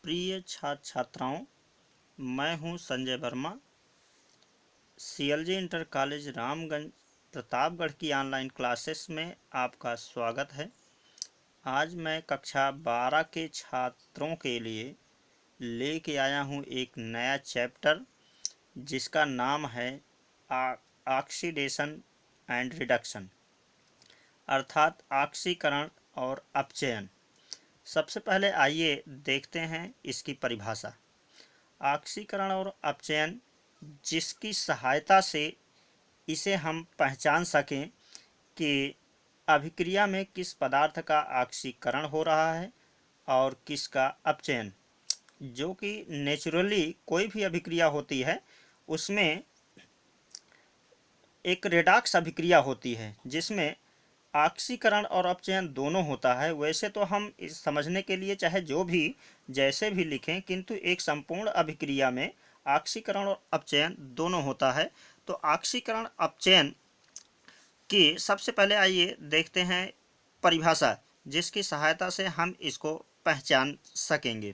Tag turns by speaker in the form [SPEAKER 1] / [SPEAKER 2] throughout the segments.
[SPEAKER 1] प्रिय छात्र छात्राओं, मैं हूं Sanjay Verma. CLG inter college Ramganj Pratapgarh की ऑनलाइन क्लासेस में आपका स्वागत है। आज मैं कक्षा 12 के छात्रों के लिए लेके आया हूं एक नया चैप्टर जिसका नाम है ऑक्सीडेशन एंड रिडक्शन, अर्थात ऑक्सीकरण और अपचयन। सबसे पहले आइए देखते हैं इसकी परिभाषा। ऑक्सीकरण और अपचयन, जिसकी सहायता से इसे हम पहचान सकें कि अभिक्रिया में किस पदार्थ का ऑक्सीकरण हो रहा है और किसका अपचयन। जो कि नेचुरली कोई भी अभिक्रिया होती है उसमें एक रेडॉक्स अभिक्रिया होती है जिसमें ऑक्सीकरण और अपचयन दोनों होता है। वैसे तो हम इस समझने के लिए चाहे जो भी जैसे भी लिखें, किंतु एक संपूर्ण अभिक्रिया में ऑक्सीकरण और अपचयन दोनों होता है। तो ऑक्सीकरण अपचयन की सबसे पहले आइए देखते हैं परिभाषा, जिसकी सहायता से हम इसको पहचान सकेंगे।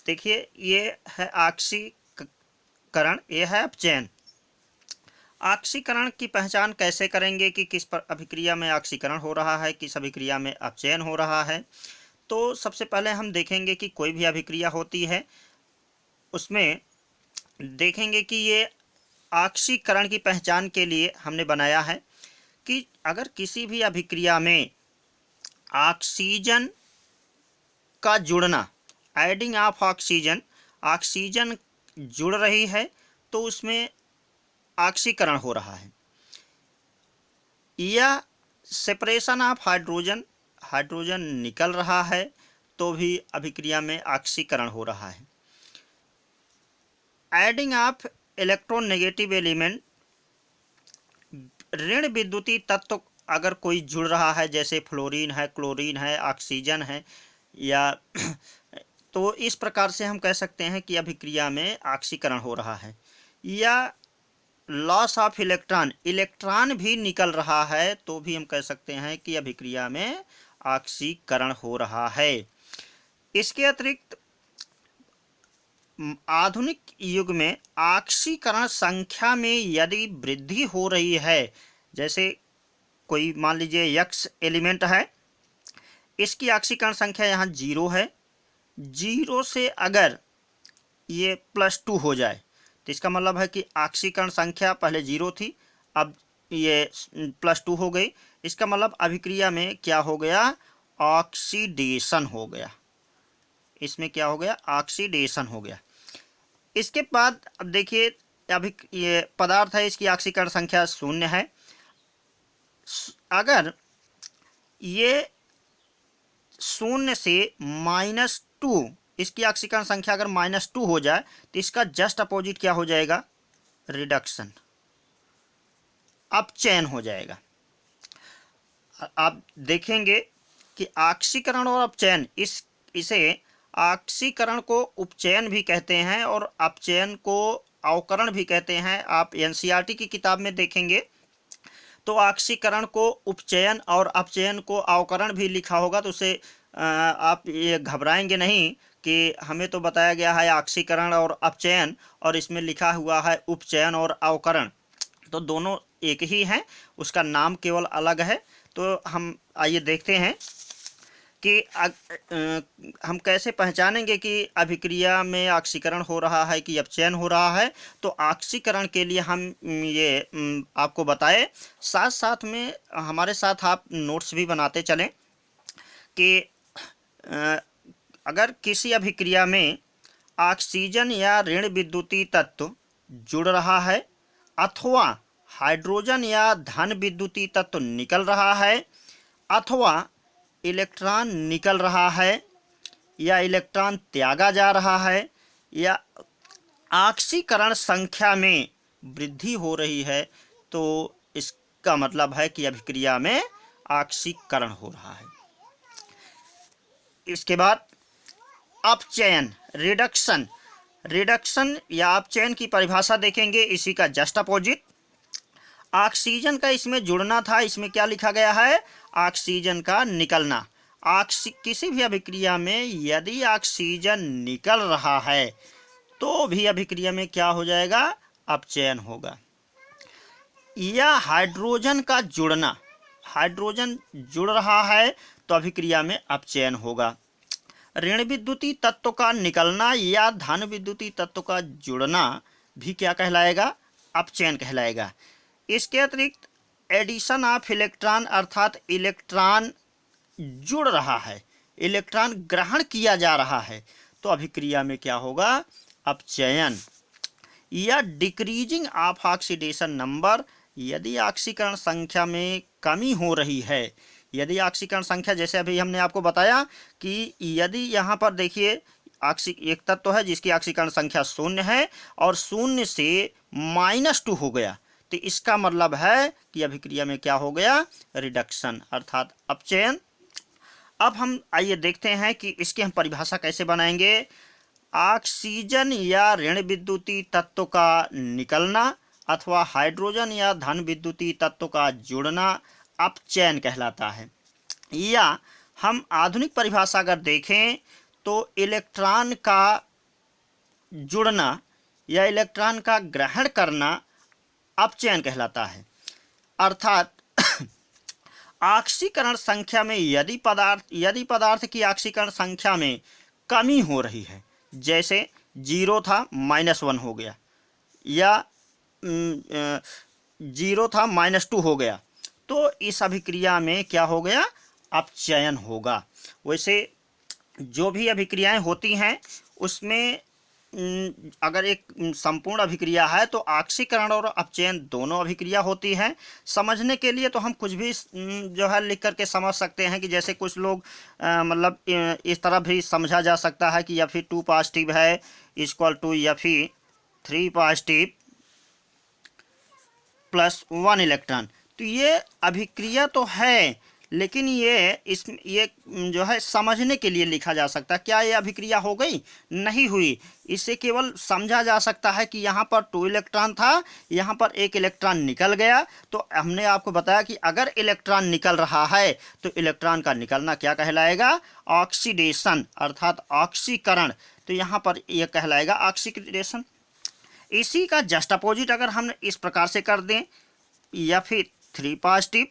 [SPEAKER 1] देखिए, ये है ऑक्सीकरण, ये है अपचयन। ऑक्सीकरण की पहचान कैसे करेंगे कि किस पर अभिक्रिया में ऑक्सीकरण हो रहा है, किस अभिक्रिया में अपचयन हो रहा है। तो सबसे पहले हम देखेंगे कि कोई भी अभिक्रिया होती है उसमें देखेंगे कि ये ऑक्सीकरण की पहचान के लिए हमने बनाया है कि अगर किसी भी अभिक्रिया में ऑक्सीजन का जुड़ना, एडिंग ऑफ ऑक्सीजन, ऑक्सीजन जुड़ रही है तो उसमें ऑक्सीकरण हो रहा है, या सेपरेशन ऑफ हाइड्रोजन, हाइड्रोजन निकल रहा है तो भी अभिक्रिया में ऑक्सीकरण हो रहा है। एडिंग ऑफ इलेक्ट्रोनेगेटिव एलिमेंट, ऋण विद्युतीय तत्व अगर कोई जुड़ रहा है, जैसे फ्लोरीन है, क्लोरीन है, ऑक्सीजन है, या तो इस प्रकार से हम कह सकते हैं कि अभिक्रिया में ऑक्सीकरण हो रहा है। या लॉस ऑफ इलेक्ट्रॉन, इलेक्ट्रॉन भी निकल रहा है तो भी हम कह सकते हैं कि अभिक्रिया में ऑक्सीकरण हो रहा है। इसके अतिरिक्त आधुनिक युग में ऑक्सीकरण संख्या में यदि वृद्धि हो रही है, जैसे कोई मान लीजिए X एलिमेंट है, इसकी ऑक्सीकरण संख्या यहाँ 0 है, 0 से अगर ये +2 हो जाए तो इसका मतलब है कि ऑक्सीकरण संख्या पहले 0 थी, अब ये +2 हो गई। इसका मतलब अभिक्रिया में क्या हो गया, ऑक्सीडेशन हो गया। इसमें क्या हो गया, ऑक्सीडेशन हो गया। इसके बाद अब देखिए, अभी ये पदार्थ है, इसकी ऑक्सीकरण संख्या 0 है। अगर ये 0 से -2, इसकी ऑक्सीकरण संख्या अगर -2 हो जाए तो इसका जस्ट अपोजिट क्या हो जाएगा, रिडक्शन, अपचयन हो जाएगा। आप देखेंगे कि ऑक्सीकरण और अपचयन, इसे ऑक्सीकरण को उपचयन भी कहते हैं और अपचयन को अवकरण भी कहते हैं। आप एनसीईआरटी की किताब में देखेंगे तो ऑक्सीकरण को उपचयन और अपचयन को अवकरण भी लिखा होगा, तो उसे आप ये घबराएंगे नहीं कि हमें तो बताया गया है ऑक्सीकरण और अपचयन और इसमें लिखा हुआ है उपचयन और अवकरण, तो दोनों एक ही हैं, उसका नाम केवल अलग है। तो हम आइए देखते हैं कि हम कैसे पहचानेंगे कि अभिक्रिया में ऑक्सीकरण हो रहा है कि अपचयन हो रहा है। तो ऑक्सीकरण के लिए हम ये आपको बताए, साथ साथ में हमारे साथ आप नोट्स भी बनाते चलें कि अगर किसी अभिक्रिया में ऑक्सीजन या ऋण विद्युतीय तत्व जुड़ रहा है अथवा हाइड्रोजन या धन विद्युतीय तत्व निकल रहा है अथवा इलेक्ट्रॉन निकल रहा है या इलेक्ट्रॉन त्यागा जा रहा है या ऑक्सीकरण संख्या में वृद्धि हो रही है, तो इसका मतलब है कि अभिक्रिया में ऑक्सीकरण हो रहा है। इसके बाद अपचयन, रिडक्शन, रिडक्शन या अपचयन की परिभाषा देखेंगे, इसी का जस्ट अपोजिट। ऑक्सीजन का इसमें जुड़ना था, इसमें क्या लिखा गया है, ऑक्सीजन का निकलना। किसी भी अभिक्रिया में यदि ऑक्सीजन निकल रहा है तो भी अभिक्रिया में क्या हो जाएगा, अपचयन होगा। या हाइड्रोजन का जुड़ना, हाइड्रोजन जुड़ रहा है तो अभिक्रिया में अपचयन होगा। ऋण विद्युतीय तत्व का निकलना या धन विद्युतीय तत्व का जुड़ना भी क्या कहलाएगा, अपचयन कहलाएगा। इसके अतिरिक्त एडिशन ऑफ इलेक्ट्रॉन अर्थात इलेक्ट्रॉन जुड़ रहा है, इलेक्ट्रॉन ग्रहण किया जा रहा है तो अभिक्रिया में क्या होगा, अपचयन। या डिक्रीजिंग ऑफ ऑक्सीडेशन नंबर, यदि ऑक्सीकरण संख्या में कमी हो रही है, यदि ऑक्सीकरण संख्या, जैसे अभी हमने आपको बताया कि यदि यहाँ पर देखिए एक तत्व है जिसकी ऑक्सीकरण संख्या 0 है और 0 से -2 हो गया तो इसका मतलब है कि अभिक्रिया में क्या हो गया, रिडक्शन अर्थात अपचयन। अब हम आइए देखते हैं कि इसकी हम परिभाषा कैसे बनाएंगे। ऑक्सीजन या ऋण विद्युतीय तत्व का निकलना अथवा हाइड्रोजन या धन विद्युतीय तत्व का जुड़ना अपचयन कहलाता है। या हम आधुनिक परिभाषा अगर देखें तो इलेक्ट्रॉन का जुड़ना या इलेक्ट्रॉन का ग्रहण करना अपचयन कहलाता है। अर्थात ऑक्सीकरण संख्या में यदि पदार्थ की ऑक्सीकरण संख्या में कमी हो रही है, जैसे 0 था -1 हो गया या 0 था -2 हो गया, तो इस अभिक्रिया में क्या हो गया, अपचयन होगा। वैसे जो भी अभिक्रियाएं होती हैं उसमें अगर एक संपूर्ण अभिक्रिया है तो ऑक्सीकरण और अपचयन दोनों अभिक्रिया होती हैं। समझने के लिए तो हम कुछ भी जो है लिख करके समझ सकते हैं कि जैसे कुछ लोग मतलब इस तरह भी समझा जा सकता है कि Fe2 पॉजिटिव है equal to Fe3 positive plus 1 electron. तो ये अभिक्रिया तो है लेकिन ये जो है समझने के लिए लिखा जा सकता है। क्या ये अभिक्रिया हो गई, नहीं हुई। इससे केवल समझा जा सकता है कि यहाँ पर 2 इलेक्ट्रॉन था, यहाँ पर 1 इलेक्ट्रॉन निकल गया। तो हमने आपको बताया कि अगर इलेक्ट्रॉन निकल रहा है तो इलेक्ट्रॉन का निकलना क्या कहलाएगा, ऑक्सीडेशन अर्थात ऑक्सीकरण। तो यहाँ पर यह कहलाएगा ऑक्सीडेशन। इसी का जस्ट अपोजिट अगर हम इस प्रकार से कर दें, Fe3 positive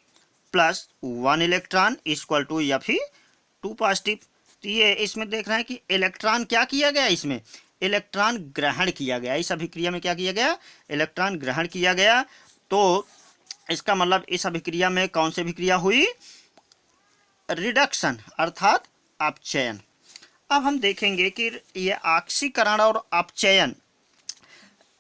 [SPEAKER 1] plus 1 electron equal to Fe2 positive. तो ये इसमें देख रहे हैं कि इलेक्ट्रॉन क्या किया गया, इसमें इलेक्ट्रॉन ग्रहण किया गया। इस अभिक्रिया में क्या किया गया, इलेक्ट्रॉन ग्रहण किया गया। तो इसका मतलब इस अभिक्रिया में कौन सी अभिक्रिया हुई, रिडक्शन अर्थात अपचयन। अब हम देखेंगे कि ये ऑक्सीकरण और अपचयन,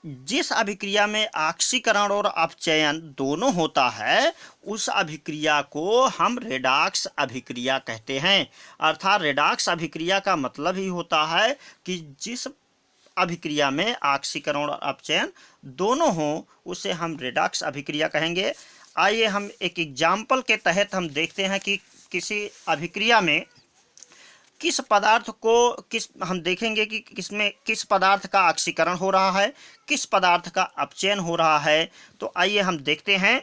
[SPEAKER 1] जिस अभिक्रिया में ऑक्सीकरण और अपचयन दोनों होता है उस अभिक्रिया को हम रेडॉक्स अभिक्रिया कहते हैं। अर्थात रेडॉक्स अभिक्रिया का मतलब ही होता है कि जिस अभिक्रिया में ऑक्सीकरण और अपचयन दोनों हो उसे हम रेडॉक्स अभिक्रिया कहेंगे। आइए हम एक एग्जाम्पल के तहत हम देखते हैं कि किसी अभिक्रिया में किस पदार्थ को हम देखेंगे कि किस पदार्थ का ऑक्सीकरण हो रहा है, किस पदार्थ का अपचयन हो रहा है। तो आइए हम देखते हैं।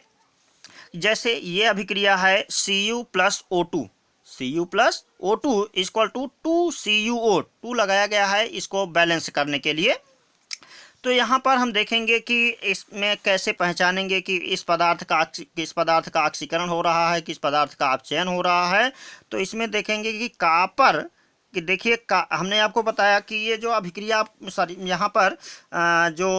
[SPEAKER 1] जैसे ये अभिक्रिया है Cu plus O2, Cu plus O2 equal to 2CuO, 2 लगाया गया है इसको बैलेंस करने के लिए। तो यहाँ पर हम देखेंगे कि इसमें कैसे पहचानेंगे कि किस पदार्थ का ऑक्सीकरण हो रहा है, किस पदार्थ का अपचयन हो रहा है। तो इसमें देखेंगे कि कॉपर, कि देखिए हमने आपको बताया कि ये जो अभिक्रिया यहाँ पर जो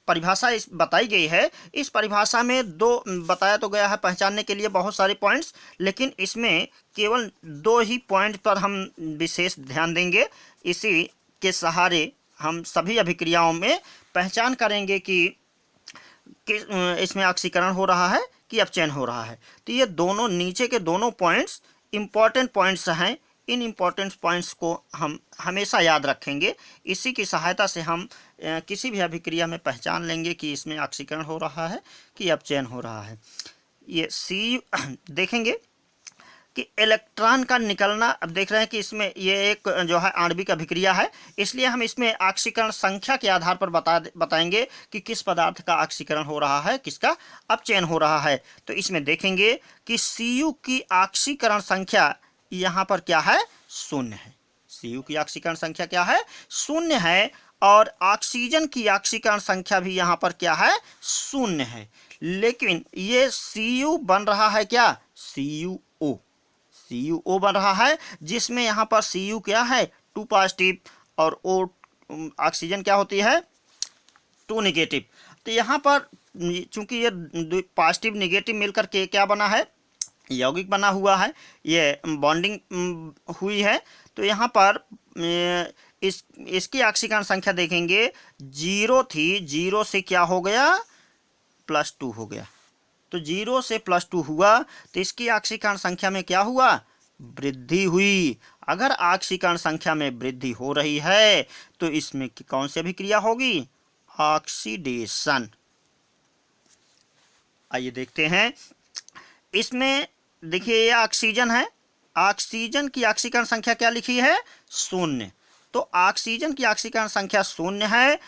[SPEAKER 1] परिभाषा बताई गई है, इस परिभाषा में दो बताया तो गया है पहचानने के लिए बहुत सारे पॉइंट्स, लेकिन इसमें केवल 2 ही पॉइंट पर हम विशेष ध्यान देंगे। इसी के सहारे हम सभी अभिक्रियाओं में पहचान करेंगे कि इसमें ऑक्सीकरण हो रहा है कि अपचयन हो रहा है। तो ये दोनों नीचे के दोनों पॉइंट्स इम्पॉर्टेंट पॉइंट्स हैं। इन इम्पॉर्टेंट पॉइंट्स को हम हमेशा याद रखेंगे। इसी की सहायता से हम किसी भी अभिक्रिया में पहचान लेंगे कि इसमें ऑक्सीकरण हो रहा है कि अपचयन हो रहा है। ये देखेंगे कि इलेक्ट्रॉन का निकलना, अब देख रहे हैं कि इसमें ये एक जो है आणविक अभिक्रिया है, इसलिए हम इसमें ऑक्सीकरण संख्या के आधार पर बताएंगे कि किस पदार्थ का ऑक्सीकरण हो रहा है, किसका अपचयन हो रहा है। तो इसमें देखेंगे कि Cu की ऑक्सीकरण संख्या यहाँ पर क्या है, शून्य है। Cu की ऑक्सीकरण संख्या क्या है, शून्य है। और ऑक्सीजन की ऑक्सीकरण संख्या भी यहाँ पर क्या है, शून्य है। लेकिन ये Cu बन रहा है क्या, CuO बन रहा है, जिसमें यहाँ पर Cu क्या है, 2 पॉजिटिव और O ऑक्सीजन क्या होती है, 2 नेगेटिव। तो यहाँ पर चूंकि ये पॉजिटिव नेगेटिव मिलकर के क्या बना है, यौगिक बना हुआ है, ये बॉन्डिंग हुई है। तो यहाँ पर इसकी ऑक्सीकरण संख्या देखेंगे 0 थी, 0 से क्या हो गया, +2 हो गया। तो 0 से +2 हुआ, तो इसकी ऑक्सीकरण संख्या में क्या हुआ, वृद्धि हुई। अगर ऑक्सीकरण संख्या में वृद्धि हो रही है तो इसमें कौन सी अभिक्रिया होगी, ऑक्सीडेशन। आइए देखते हैं। इसमें देखिए ये ऑक्सीजन है, ऑक्सीजन की ऑक्सीकरण संख्या क्या लिखी है, 0। तो ऑक्सीजन की ऑक्सीकरण संख्या 0 है।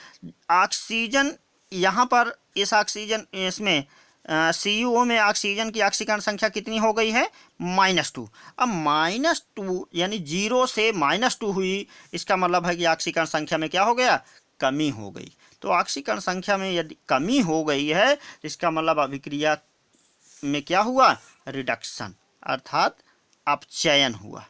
[SPEAKER 1] ऑक्सीजन यहाँ पर इस ऑक्सीजन इसमें CuO में ऑक्सीजन की ऑक्सीकरण संख्या कितनी हो गई है, -2। अब -2 यानी 0 से -2 हुई, इसका मतलब है कि ऑक्सीकरण संख्या में क्या हो गया, कमी हो गई। तो ऑक्सीकरण संख्या में यदि कमी हो गई है तो इसका मतलब अभिक्रिया में क्या हुआ, रिडक्शन, अर्थात अपचयन हुआ।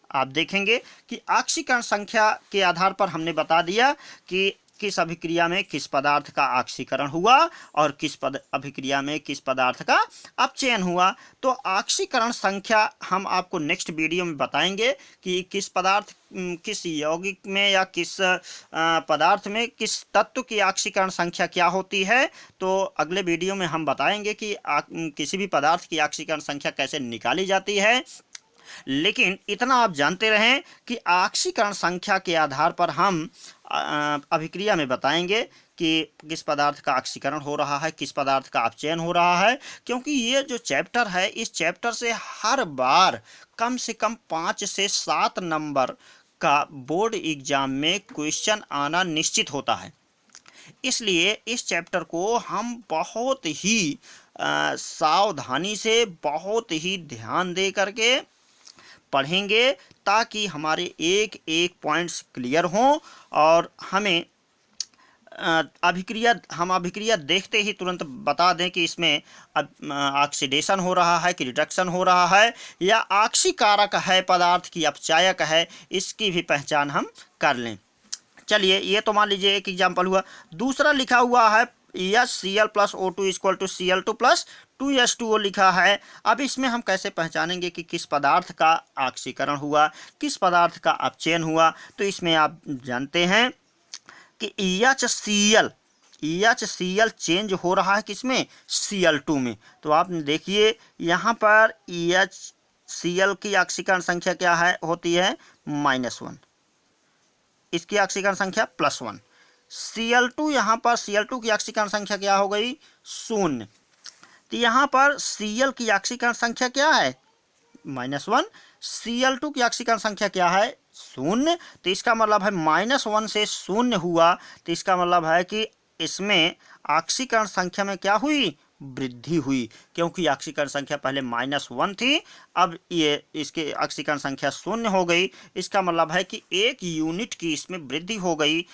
[SPEAKER 1] आप देखेंगे कि ऑक्सीकरण संख्या के आधार पर हमने बता दिया कि किस अभिक्रिया में किस पदार्थ का ऑक्सीकरण हुआ और किस अभिक्रिया में किस पदार्थ का अपचयन हुआ। तो ऑक्सीकरण संख्या हम आपको नेक्स्ट वीडियो में बताएंगे कि किस पदार्थ, किस यौगिक में या किस पदार्थ में किस तत्व की ऑक्सीकरण संख्या क्या होती है। तो अगले वीडियो में हम बताएंगे कि किसी भी पदार्थ की ऑक्सीकरण संख्या कैसे निकाली जाती है। लेकिन इतना आप जानते रहें कि ऑक्सीकरण संख्या के आधार पर हम अभिक्रिया में बताएंगे कि किस पदार्थ का ऑक्सीकरण हो रहा है, किस पदार्थ का अपचयन हो रहा है। क्योंकि ये जो चैप्टर है, इस चैप्टर से हर बार कम से कम 5 से 7 नंबर का बोर्ड एग्जाम में क्वेश्चन आना निश्चित होता है। इसलिए इस चैप्टर को हम बहुत ही सावधानी से, बहुत ही ध्यान दे करके पढ़ेंगे ताकि हमारे एक एक पॉइंट्स क्लियर हों और हमें अभिक्रिया देखते ही तुरंत बता दें कि इसमें ऑक्सीडेशन हो रहा है कि रिडक्शन हो रहा है या ऑक्सीकारक है पदार्थ की अपचायक है, इसकी भी पहचान हम कर लें। चलिए, ये तो मान लीजिए एक एग्जाम्पल हुआ। दूसरा लिखा हुआ है HCl + O2 = Cl2 + 2H2O लिखा है। अब इसमें हम कैसे पहचानेंगे कि किस पदार्थ का ऑक्सीकरण हुआ, किस पदार्थ का अपचयन हुआ। तो इसमें आप जानते हैं कि EHCl चेंज हो रहा है किसमें, Cl2 में। तो आप देखिए यहाँ पर EHCl की ऑक्सीकरण संख्या क्या है, होती है -1, इसकी ऑक्सीकरण संख्या +1। Cl2 यहाँ पर Cl2 की ऑक्सीकरण संख्या क्या हो गई, 0। तो यहाँ पर Cl की ऑक्सीकरण संख्या क्या है, -1। Cl2 की ऑक्सीकरण संख्या क्या है, 0। तो इसका मतलब है -1 से 0 हुआ, तो इसका मतलब है कि इसमें ऑक्सीकरण संख्या में क्या हुई, वृद्धि हुई। क्योंकि ऑक्सीकरण संख्या पहले -1 थी, अब ये इसके ऑक्सीकरण संख्या 0 हो गई। इसका मतलब है कि 1 यूनिट की इसमें वृद्धि हो गई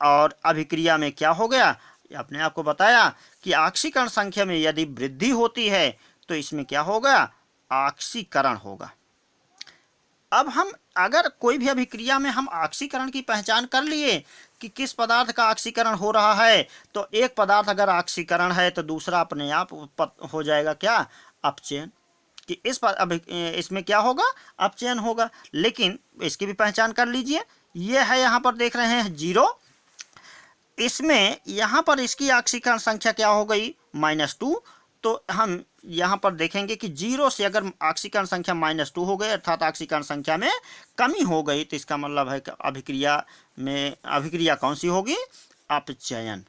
[SPEAKER 1] और अभिक्रिया में क्या हो गया, अपने आप को बताया कि ऑक्सीकरण संख्या में यदि वृद्धि होती है तो इसमें क्या होगा, ऑक्सीकरण होगा। अब हम अगर कोई भी अभिक्रिया में हम ऑक्सीकरण की पहचान कर लिए कि किस पदार्थ का ऑक्सीकरण हो रहा है, तो एक पदार्थ अगर ऑक्सीकरण है तो दूसरा अपने आप हो जाएगा क्या, अपचयन, कि इसमें क्या होगा, अपचयन होगा। लेकिन इसकी भी पहचान कर लीजिए। ये है, यहाँ पर देख रहे हैं 0, इसमें यहाँ पर इसकी ऑक्सीकरण संख्या क्या हो गई, -2। तो हम यहाँ पर देखेंगे कि 0 से अगर ऑक्सीकरण संख्या -2 हो गई, अर्थात ऑक्सीकरण संख्या में कमी हो गई, तो इसका मतलब है कि अभिक्रिया कौन सी होगी, अपचयन।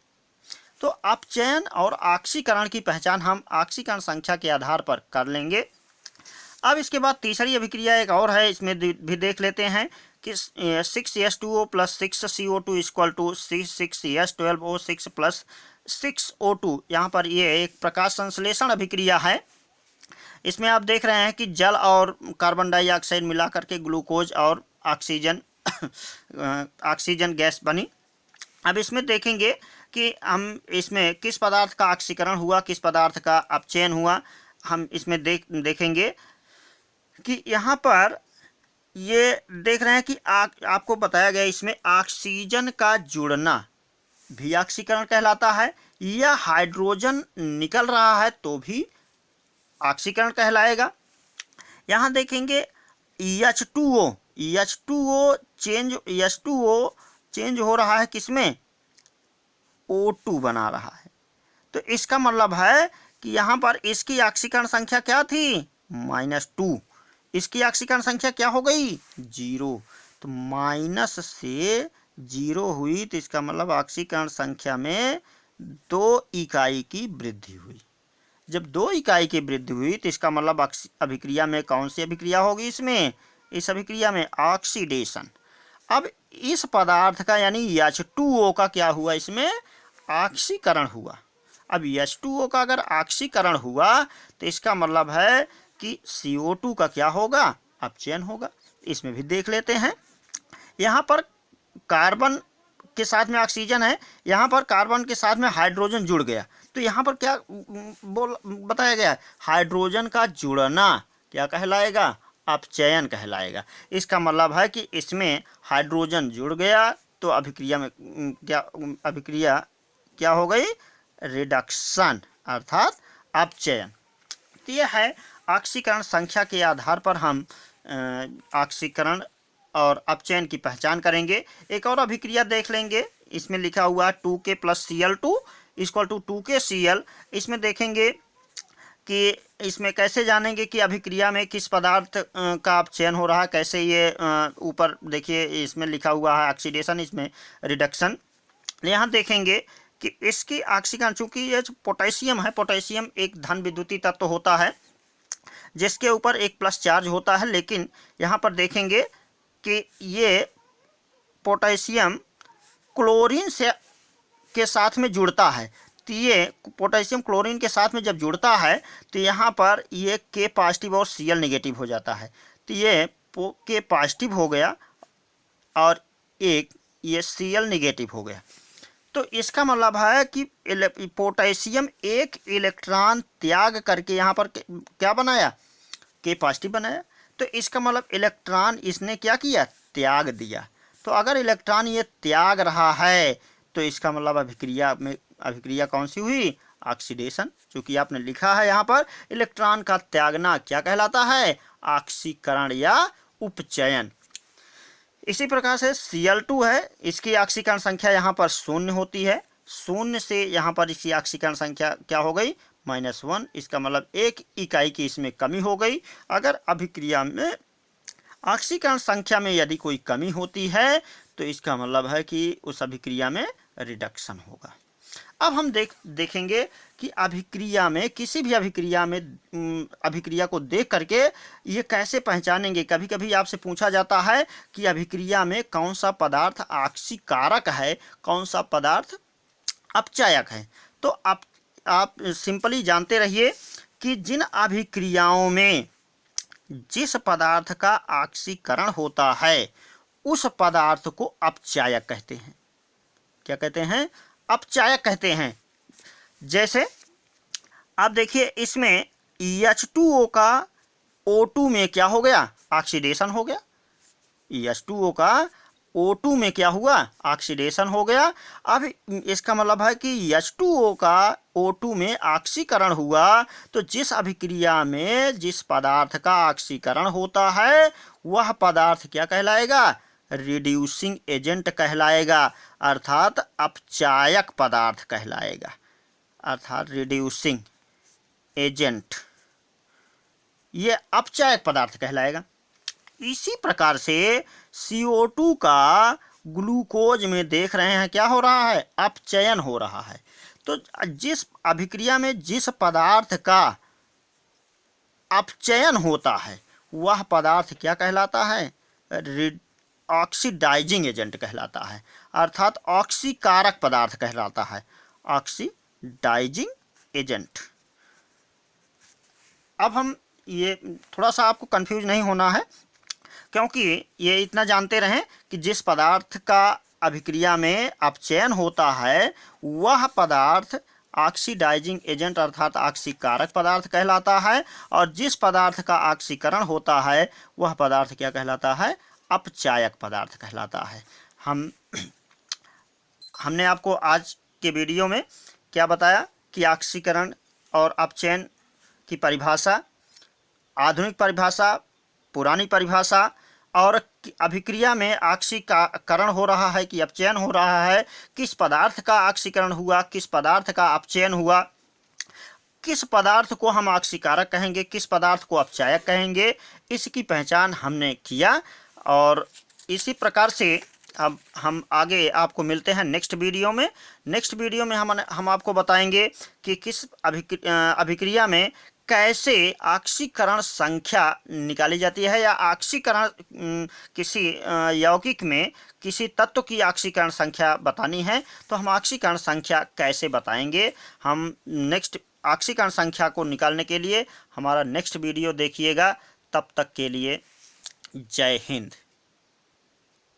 [SPEAKER 1] तो अपचयन और ऑक्सीकरण की पहचान हम ऑक्सीकरण संख्या के आधार पर कर लेंगे। अब इसके बाद तीसरी अभिक्रिया एक और है, इसमें भी देख लेते हैं कि 6H2O + 6CO2 = 6H12O6 + 6O2। यहाँ पर ये एक प्रकाश संश्लेषण अभिक्रिया है। इसमें आप देख रहे हैं कि जल और कार्बन डाइऑक्साइड मिला करके ग्लूकोज और ऑक्सीजन ऑक्सीजन गैस बनी। अब इसमें देखेंगे कि हम इसमें किस पदार्थ का ऑक्सीकरण हुआ, किस पदार्थ का अपचयन हुआ। हम इसमें देखेंगे कि यहाँ पर ये देख रहे हैं कि आपको बताया गया इसमें ऑक्सीजन का जुड़ना भी ऑक्सीकरण कहलाता है, या हाइड्रोजन निकल रहा है तो भी ऑक्सीकरण कहलाएगा। यहाँ देखेंगे H2O चेंज हो रहा है किसमें, O2 बना रहा है। तो इसका मतलब है कि यहाँ पर इसकी ऑक्सीकरण संख्या क्या थी, -2। इसकी ऑक्सीकरण संख्या क्या हो गई, 0। तो माइनस से 0 हुई, तो इसका मतलब ऑक्सीकरण संख्या में 2 इकाई की वृद्धि हुई। जब 2 इकाई की वृद्धि हुई तो इसका मतलब अभिक्रिया में कौन सी अभिक्रिया होगी, इसमें इस अभिक्रिया में ऑक्सीडेशन। अब इस पदार्थ का यानी H2O का क्या हुआ, इसमें ऑक्सीकरण हुआ। अब H2O का अगर ऑक्सीकरण हुआ तो इसका मतलब है कि CO2 का क्या होगा, अपचयन होगा। इसमें भी देख लेते हैं। यहाँ पर कार्बन के साथ में ऑक्सीजन है, यहाँ पर कार्बन के साथ में हाइड्रोजन जुड़ गया, तो यहाँ पर क्या बताया गया है, हाइड्रोजन का जुड़ना क्या कहलाएगा, अपचयन कहलाएगा। इसका मतलब है कि इसमें हाइड्रोजन जुड़ गया तो अभिक्रिया में अभिक्रिया क्या हो गई, रिडक्शन अर्थात अपचयन। तो यह है ऑक्सीकरण संख्या के आधार पर हम ऑक्सीकरण और अपचयन की पहचान करेंगे। एक और अभिक्रिया देख लेंगे, इसमें लिखा हुआ 2K + Cl2 = 2KCl। इसमें देखेंगे कि इसमें कैसे जानेंगे कि अभिक्रिया में किस पदार्थ का अपचयन हो रहा है, कैसे ये ऊपर देखिए इसमें लिखा हुआ है ऑक्सीडेशन, इसमें रिडक्शन। यहाँ देखेंगे कि इसकी ऑक्सीकरण, चूँकि ये पोटेशियम है, पोटेशियम एक धन विद्युतीय तत्व होता है जिसके ऊपर एक प्लस चार्ज होता है, लेकिन यहाँ पर देखेंगे कि ये पोटेशियम क्लोरीन से के साथ में जुड़ता है। तो ये पोटेशियम क्लोरीन के साथ में जब जुड़ता है तो यहाँ पर ये K+ और Cl नेगेटिव हो जाता है। तो ये K+ हो गया और एक ये Cl नेगेटिव हो गया। तो इसका मतलब है कि पोटेशियम एक इलेक्ट्रॉन त्याग करके यहाँ पर क्या बनाया, K+ बनाया। तो इसका मतलब इलेक्ट्रॉन इसने क्या किया, त्याग दिया। तो अगर इलेक्ट्रॉन ये त्याग रहा है तो इसका मतलब अभिक्रिया कौन सी हुई, ऑक्सीडेशन। चूँकि आपने लिखा है यहाँ पर इलेक्ट्रॉन का त्यागना क्या कहलाता है, ऑक्सीकरण या उपचयन। इसी प्रकार से Cl2 है, इसकी ऑक्सीकरण संख्या यहाँ पर 0 होती है। 0 से यहाँ पर इसकी ऑक्सीकरण संख्या क्या हो गई, -1। इसका मतलब 1 इकाई की इसमें कमी हो गई। अगर अभिक्रिया में ऑक्सीकरण संख्या में यदि कोई कमी होती है तो इसका मतलब है कि उस अभिक्रिया में रिडक्शन होगा। अब हम देखेंगे कि अभिक्रिया में, किसी भी अभिक्रिया में अभिक्रिया को देख करके ये कैसे पहचानेंगे। कभी कभी आपसे पूछा जाता है कि अभिक्रिया में कौन सा पदार्थ ऑक्सीकारक है, कौन सा पदार्थ अपचायक है। तो आप सिंपली जानते रहिए कि जिन अभिक्रियाओं में जिस पदार्थ का ऑक्सीकरण होता है उस पदार्थ को अपचायक कहते हैं। क्या कहते हैं, अपचायक कहते हैं। जैसे आप देखिए इसमें H2O का O2 में क्या हो गया, ऑक्सीडेशन हो गया। H2O का O2 में क्या हुआ, ऑक्सीडेशन हो गया। अब इसका मतलब है कि H2O का O2 में ऑक्सीकरण हुआ तो जिस अभिक्रिया में जिस पदार्थ का ऑक्सीकरण होता है वह पदार्थ क्या कहलाएगा, रिड्यूसिंग एजेंट कहलाएगा, अर्थात अपचायक पदार्थ कहलाएगा, अर्थात रिड्यूसिंग एजेंट, ये अपचायक पदार्थ कहलाएगा। इसी प्रकार से CO2 का ग्लूकोज में देख रहे हैं क्या हो रहा है, अपचयन हो रहा है। तो जिस अभिक्रिया में जिस पदार्थ का अपचयन होता है वह पदार्थ क्या कहलाता है, ऑक्सीडाइजिंग एजेंट कहलाता है, अर्थात ऑक्सीकारक पदार्थ कहलाता है, ऑक्सीडाइजिंग एजेंट। अब हम ये थोड़ा सा आपको कंफ्यूज नहीं होना है, क्योंकि ये इतना जानते रहें कि जिस पदार्थ का अभिक्रिया में अपचयन होता है वह पदार्थ ऑक्सीडाइजिंग एजेंट अर्थात ऑक्सीकारक पदार्थ कहलाता है, और जिस पदार्थ का ऑक्सीकरण होता है वह पदार्थ क्या कहलाता है, अपचायक पदार्थ कहलाता है। हमने आपको आज के वीडियो में क्या बताया कि ऑक्सीकरण और अपचयन की परिभाषा, आधुनिक परिभाषा, पुरानी परिभाषा, और अभिक्रिया में ऑक्सीकरण हो रहा है कि अपचयन हो रहा है, किस पदार्थ का ऑक्सीकरण हुआ, किस पदार्थ का अपचयन हुआ, किस पदार्थ को हम ऑक्सीकारक कहेंगे, किस पदार्थ को अपचायक कहेंगे, इसकी पहचान हमने किया। और इसी प्रकार से अब हम आगे आपको मिलते हैं नेक्स्ट वीडियो में। नेक्स्ट वीडियो में हम आपको बताएंगे कि किस अभिक्रिया में कैसे ऑक्सीकरण संख्या निकाली जाती है, या ऑक्सीकरण किसी यौगिक में किसी तत्व की ऑक्सीकरण संख्या बतानी है तो हम ऑक्सीकरण संख्या कैसे बताएंगे। हम नेक्स्ट ऑक्सीकरण संख्या को निकालने के लिए हमारा नेक्स्ट वीडियो देखिएगा। तब तक के लिए जय हिंद।